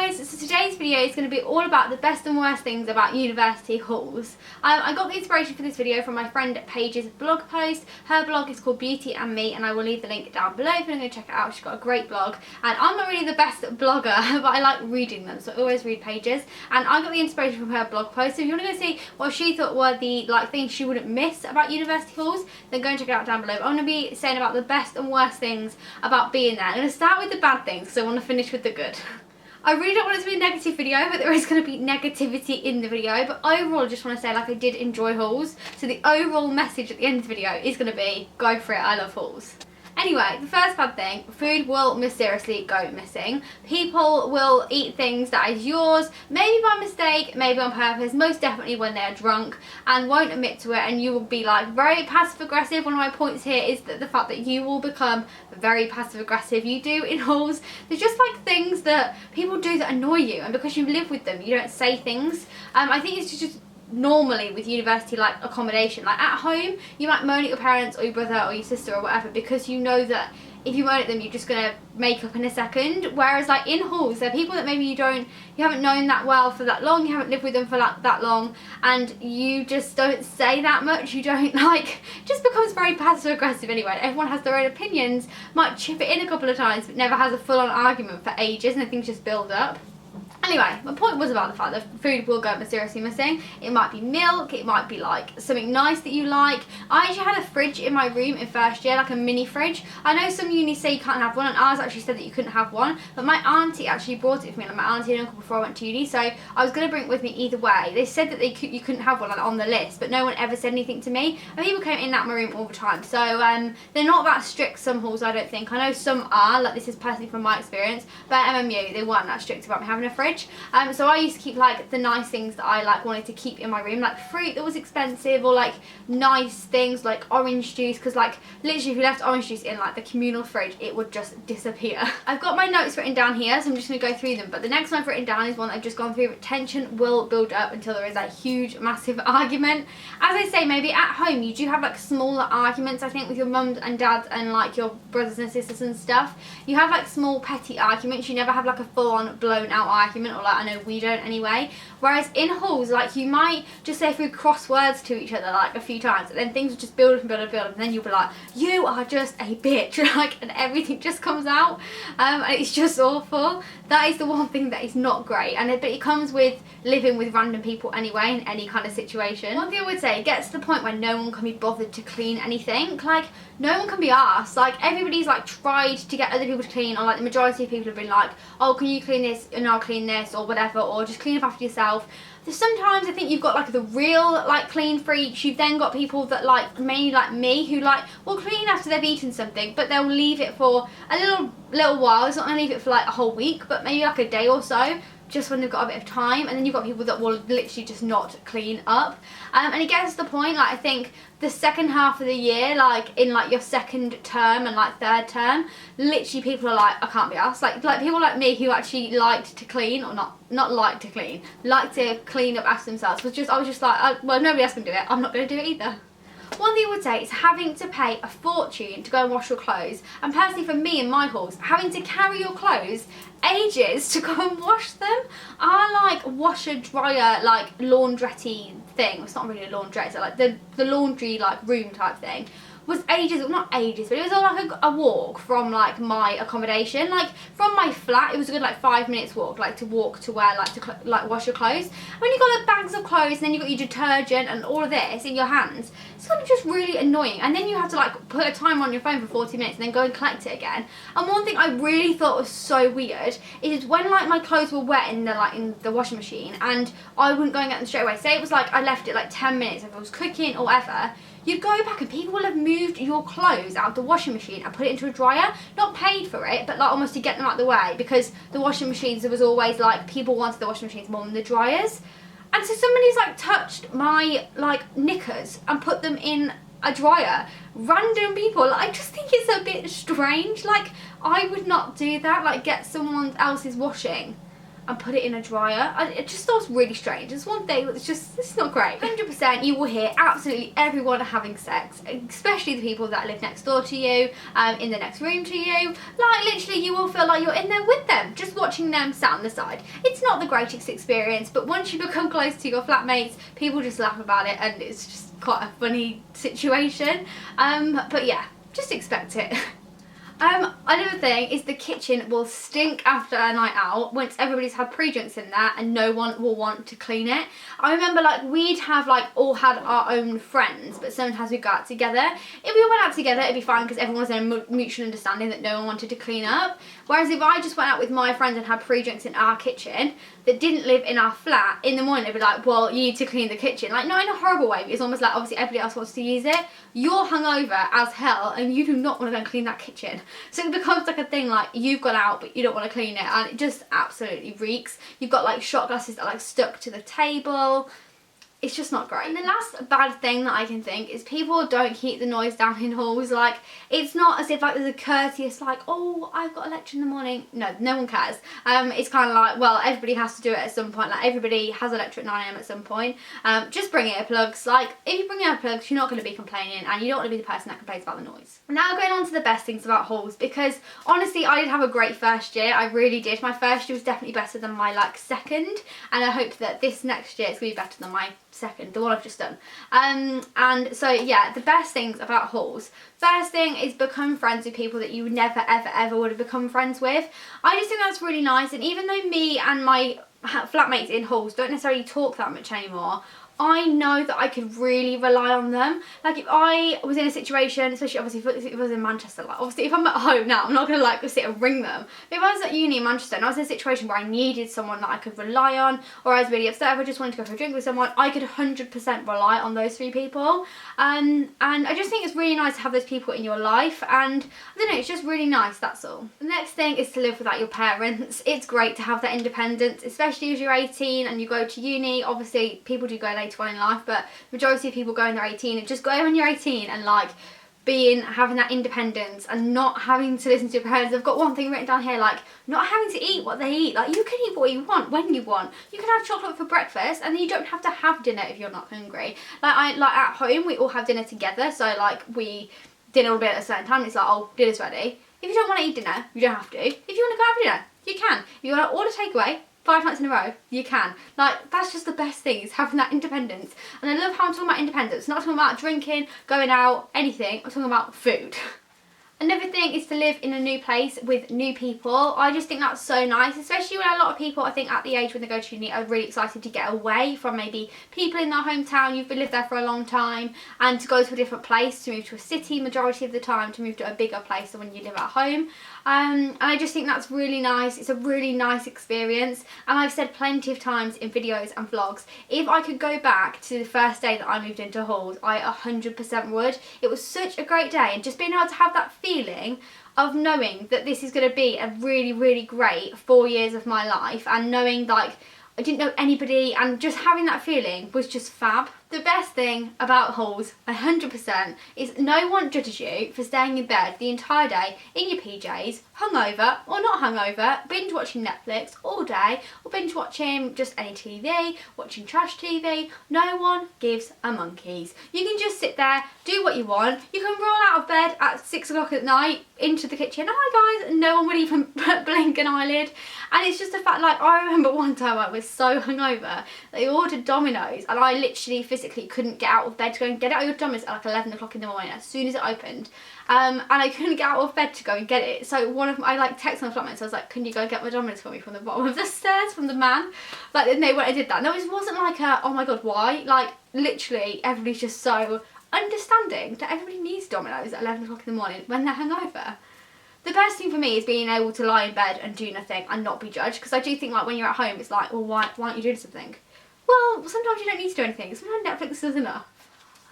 guys, so today's video is going to be all about the best and worst things about university hauls. I got the inspiration for this video from my friend Paige's blog post. Her blog is called Beauty and Me, and I will leave the link down below if you're going to check it out. She's got a great blog, and I'm not really the best blogger, but I like reading them, so I always read Paige's, and I got the inspiration from her blog post. So if you want to go see what she thought were the things she wouldn't miss about university hauls, then go and check it out down below. But I'm going to be saying about the best and worst things about being there. I'm going to start with the bad things because I want to finish with the good. I really don't want it to be a negative video, but there is going to be negativity in the video. But overall, I just want to say, I did enjoy hauls. So the overall message at the end of the video is going to be, go for it, I love hauls. Anyway, the first bad thing, food will mysteriously go missing. People will eat things that is yours, maybe by mistake, maybe on purpose, most definitely when they're drunk, and won't admit to it, and you will be very passive aggressive. One of my points here is that the fact that you will become very passive aggressive. You do in hauls. There's just things that people do that annoy you, and because you live with them, you don't say things. I think it's just normally with university accommodation, at home you might moan at your parents or your brother or your sister or whatever, because you know that if you moan at them you're just gonna make up in a second. Whereas in halls, there are people that maybe you haven't known that well for that long, you haven't lived with them for that long, and you just don't say that much. You don't just becomes very passive aggressive anyway. Everyone has their own opinions, might chip it in a couple of times, but never has a full-on argument for ages, and things just build up. Anyway, my point was about the fact that food will go mysteriously missing. It might be milk, it might be something nice that you like. I actually had a fridge in my room in first year, a mini fridge. I know some unis say you can't have one, and ours actually said that you couldn't have one, but my auntie actually brought it for me, my auntie and uncle, before I went to uni, so I was going to bring it with me either way. They said that you couldn't have one on the list, but no one ever said anything to me, and people came in and out of my room all the time. So they're not that strict, some halls, I don't think. I know some are, this is personally from my experience, but at MMU they weren't that strict about me having a fridge. So I used to keep the nice things that I wanted to keep in my room, fruit that was expensive, or nice things like orange juice, because literally if you left orange juice in the communal fridge, it would just disappear. I've got my notes written down here, so I'm just going to go through them, but the next one I've written down is one I've just gone through. Tension will build up until there is a huge massive argument. As I say, maybe at home you do have smaller arguments, I think, with your mum and dad and your brothers and sisters and stuff. You have small petty arguments. You never have a full-on blown out argument, or I know we don't anyway. Whereas in halls, you might just say a few cross words to each other a few times, and then things will just build up and build up and build up, and then you'll be like, you are just a bitch, and everything just comes out, and it's just awful. That is the one thing that is not great, but it comes with living with random people anyway, in any kind of situation. One thing I would say, it gets to the point where no one can be bothered to clean anything. No one can be asked. Everybody's tried to get other people to clean, or the majority of people have been oh, can you clean this and I'll clean this, or whatever, or just clean up after yourself. Sometimes I think you've got the real clean freaks. You've then got people that mainly me, who will clean after they've eaten something, but they'll leave it for a little while. It's not gonna leave it for a whole week, but maybe a day or so, just when they've got a bit of time. And then you've got people that will literally just not clean up, and it gets to the point I think the second half of the year, in your second term and third term, literally people are I can't be asked. People like me who actually liked to clean, or not like to clean, like to clean up after themselves, I was just well, nobody else can do it, I'm not going to do it either. One thing I would say is having to pay a fortune to go and wash your clothes, and personally for me in my halls, having to carry your clothes ages to go and wash them. Our washer dryer laundrette thing, it's not really a laundrette, it's the laundry room type thing, was ages, well not ages, but it was all a walk from my accommodation. From my flat it was a good 5 minutes walk, to walk to where to wash your clothes. And when you got bags of clothes, and then you got your detergent and all of this in your hands, it's just really annoying. And then you have to put a timer on your phone for 40 minutes and then go and collect it again. And one thing I really thought was so weird is when my clothes were wet in the washing machine, and I wouldn't go and get them straight away. Say it was I left it 10 minutes, if I was cooking or whatever, you'd go back and people will have moved your clothes out of the washing machine and put it into a dryer, not paid for it, but almost to get them out of the way, because the washing machines, there was always people wanted the washing machines more than the dryers. And so somebody's touched my knickers and put them in a dryer. Random people. I just think it's a bit strange. I would not do that, get someone else's washing and put it in a dryer. It just feels really strange. It's one thing that's just, it's not great. 100% you will hear absolutely everyone having sex, especially the people that live next door to you, in the next room to you. Like literally you will feel like you're in there with them, just watching them sat on the side. It's not the greatest experience, but once you become close to your flatmates, people just laugh about it and it's just quite a funny situation. But yeah, just expect it. Another thing is the kitchen will stink after a night out once everybody's had pre-drinks in there and no one will want to clean it. I remember like we'd have like all had our own friends, but sometimes we'd go out together. If we went out together it'd be fine because everyone was in a mutual understanding that no one wanted to clean up. Whereas if I just went out with my friends and had pre-drinks in our kitchen that didn't live in our flat, in the morning they'd be like, well, you need to clean the kitchen. Like, not in a horrible way, but it's almost like obviously everybody else wants to use it. You're hungover as hell and you do not want to go and clean that kitchen. So it becomes like a thing like you've gone out but you don't want to clean it and it just absolutely reeks. You've got like shot glasses that are like stuck to the table. It's just not great. And the last bad thing that I can think is people don't keep the noise down in halls. Like, it's not as if like there's a courteous like, oh, I've got a lecture in the morning. No, no one cares. It's kind of like, well, everybody has to do it at some point. Like, everybody has a lecture at 9 AM at some point. Just bring earplugs. Like, if you bring earplugs, you're not going to be complaining and you don't want to be the person that complains about the noise. Now going on to the best things about halls, because honestly, I did have a great first year. I really did. My first year was definitely better than my like second, and I hope that this next year it's going to be better than my second, the one I've just done. And so yeah, the best things about halls. First thing is become friends with people that you never ever ever would have become friends with. I just think that's really nice, and even though me and my flatmates in halls don't necessarily talk that much anymore, I know that I could really rely on them. Like if I was in a situation, especially obviously if it was in Manchester, like obviously if I'm at home now, I'm not going to like sit and ring them. But if I was at uni in Manchester and I was in a situation where I needed someone that I could rely on, or I was really upset if I just wanted to go for a drink with someone, I could 100% rely on those three people. And I just think it's really nice to have those people in your life, and I don't know, it's just really nice, that's all. The next thing is to live without your parents. It's great to have that independence, especially as you're 18 and you go to uni. Obviously people do go later on in life, but the majority of people go when they're 18, and just go when you're 18 and like having that independence and not having to listen to your parents. I've got one thing written down here, like not having to eat what they eat. Like you can eat what you want when you want. You can have chocolate for breakfast and then you don't have to have dinner if you're not hungry. Like at home we all have dinner together, so like dinner will be at a certain time. It's like, oh, dinner's ready. If you don't want to eat dinner, you don't have to. If you want to go have dinner, you can. If you want to order takeaway 5 nights in a row, you can. Like, that's just the best thing, is having that independence. And I love how I'm talking about independence, not talking about drinking, going out, anything. I'm talking about food. Another thing is to live in a new place with new people. I just think that's so nice, especially when a lot of people, I think at the age when they go to uni, are really excited to get away from maybe people in their hometown. You've lived there for a long time, and to go to a different place, to move to a city majority of the time, to move to a bigger place than when you live at home. And I just think that's really nice. It's a really nice experience, and I've said plenty of times in videos and vlogs, if I could go back to the first day that I moved into halls, I 100% would. It was such a great day, and just being able to have that feeling of knowing that this is going to be a really, really great 4 years of my life, and knowing like I didn't know anybody, and just having that feeling was just fab. The best thing about halls, 100%, is no one judges you for staying in bed the entire day in your PJs, hungover or not hungover, binge watching Netflix all day, or binge watching just any TV, watching trash TV. No one gives a monkeys. You can just sit there, do what you want. You can roll out of bed at 6 o'clock at night into the kitchen, hi guys, and no one would even blink an eyelid. And it's just a fact, like I remember one time I was so hungover, they ordered Domino's and I literally physically couldn't get out of bed to go and get it. I got Domino's at like 11 o'clock in the morning as soon as it opened, and I couldn't get out of bed to go and get it. So I like texted my flatmates, I was like, can you go get my Domino's for me from the bottom of the stairs from the man? Like, no, when I did that, no, it wasn't like a, oh my god, why? Like literally everybody's just so understanding that everybody needs Domino's at 11 o'clock in the morning when they're hungover. The best thing for me is being able to lie in bed and do nothing and not be judged, because I do think like when you're at home it's like, well, why aren't you doing something? Well, sometimes you don't need to do anything. Sometimes Netflix is enough.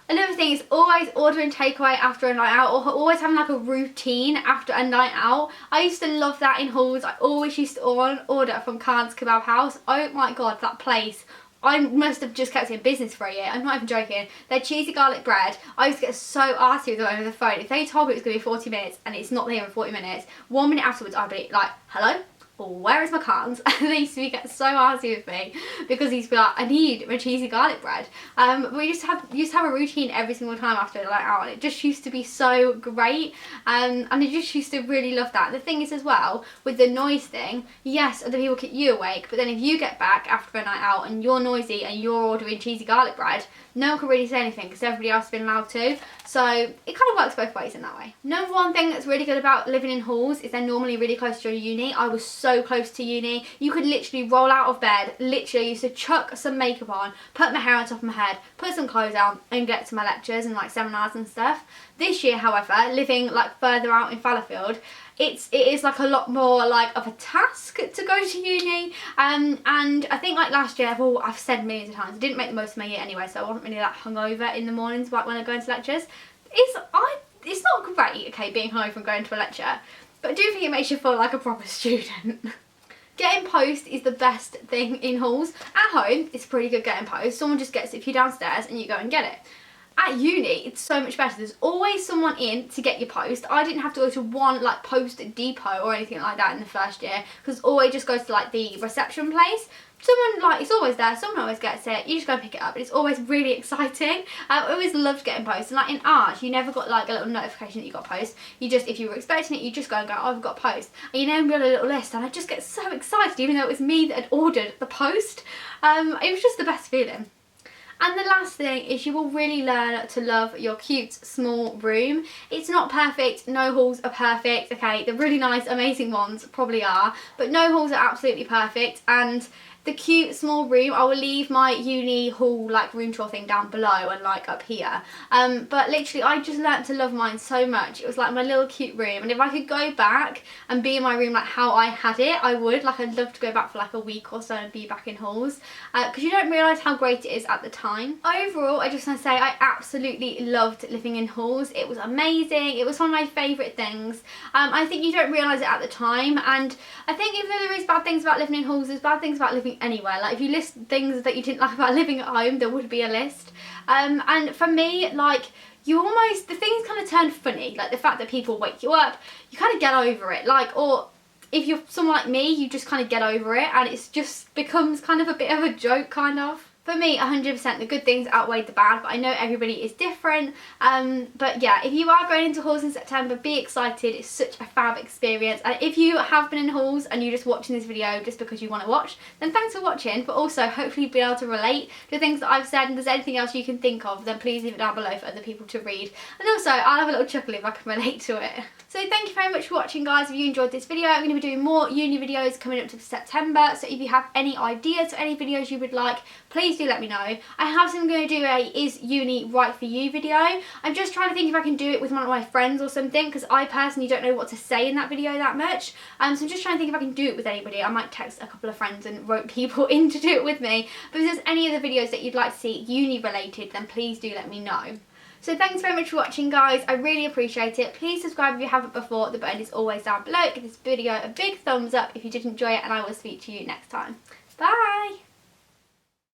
Another thing is always ordering takeaway after a night out, or always having like a routine after a night out. I used to love that in halls. I always used to order from Cailyn's Kebab House. Oh my god, that place. I must have just kept it in business for a year. I'm not even joking. Their cheesy garlic bread, I used to get so arsy with them over the phone. If they told me it was going to be 40 minutes and it's not there in 40 minutes, 1 minute afterwards I'd be like, hello? where is my cans? And they used to get so arsy with me because he's like, I need my cheesy garlic bread. But we used to have a routine every single time after a night out, and it just used to be so great. And I just used to really love that. The thing is as well, with the noise thing, yes, other people keep you awake, but then if you get back after a night out and you're noisy and you're ordering cheesy garlic bread, no one can really say anything because everybody else has been allowed to. So it kind of works both ways in that way. Number one thing that's really good about living in halls is they're normally really close to your uni. I was so close to uni. You could literally roll out of bed, literally used to chuck some makeup on, put my hair on top of my head, put some clothes on and get to my lectures and like seminars and stuff. This year, however, living like further out in Fallowfield, it is like a lot more like of a task to go to uni, and I think like last year, I've said millions of times, I didn't make the most of my year anyway, so I wasn't really that hungover in the mornings like when I go into lectures. It's not great, okay, being hungover and going to a lecture, but I do think it makes you feel like a proper student. Getting post is the best thing in halls. At home, it's pretty good getting post. Someone just gets it if you're downstairs and you go and get it. At uni, it's so much better. There's always someone in to get your post. I didn't have to go to one like post depot or anything like that in the first year, because always just goes to like the reception place. Someone like, it's always there, someone always gets it, you just go and pick it up, and it's always really exciting. I always loved getting post, and like in art, you never got like a little notification that you got post. You just, if you were expecting it, you just go and go, oh, I've got post, and you then build a little list, and I just get so excited, even though it was me that had ordered the post. It was just the best feeling. And the last thing is you will really learn to love your cute small room. It's not perfect, no halls are perfect, okay, the really nice amazing ones probably are, but no halls are absolutely perfect. And the cute small room, I will leave my uni hall like room tour thing down below and like up here, but literally I just learnt to love mine so much. It was like my little cute room, and if I could go back and be in my room like how I had it, I would. Like, I'd love to go back for like a week or so and be back in halls, because you don't realise how great it is at the time. Overall, I just want to say I absolutely loved living in halls. It was amazing. It was one of my favourite things. I think you don't realise it at the time, and I think even though there is bad things about living in halls, there's bad things about living anywhere. Like, if you list things that you didn't like about living at home, there would be a list. And for me, like, the things kind of turned funny, like the fact that people wake you up, you kind of get over it, like, or if you're someone like me, you just kind of get over it, and it's just becomes kind of a bit of a joke, kind of. For me, 100% the good things outweighed the bad, but I know everybody is different. But yeah, if you are going into halls in September, be excited. It's such a fab experience. And if you have been in halls and you're just watching this video just because you want to watch, then thanks for watching. But also, hopefully you'll be able to relate to things that I've said, and if there's anything else you can think of, then please leave it down below for other people to read. And also, I'll have a little chuckle if I can relate to it. So thank you very much for watching, guys. If you enjoyed this video, I'm going to be doing more uni videos coming up to September. So if you have any ideas or any videos you would like, please do let me know. I have something going to do a Is Uni Right For You video. I'm just trying to think if I can do it with one of my friends or something, because I personally don't know what to say in that video that much. So I'm just trying to think if I can do it with anybody. I might text a couple of friends and rope people in to do it with me. But if there's any other videos that you'd like to see uni related, then please do let me know. So thanks very much for watching, guys. I really appreciate it. Please subscribe if you haven't before. The button is always down below. Give this video a big thumbs up if you did enjoy it, and I will speak to you next time. Bye!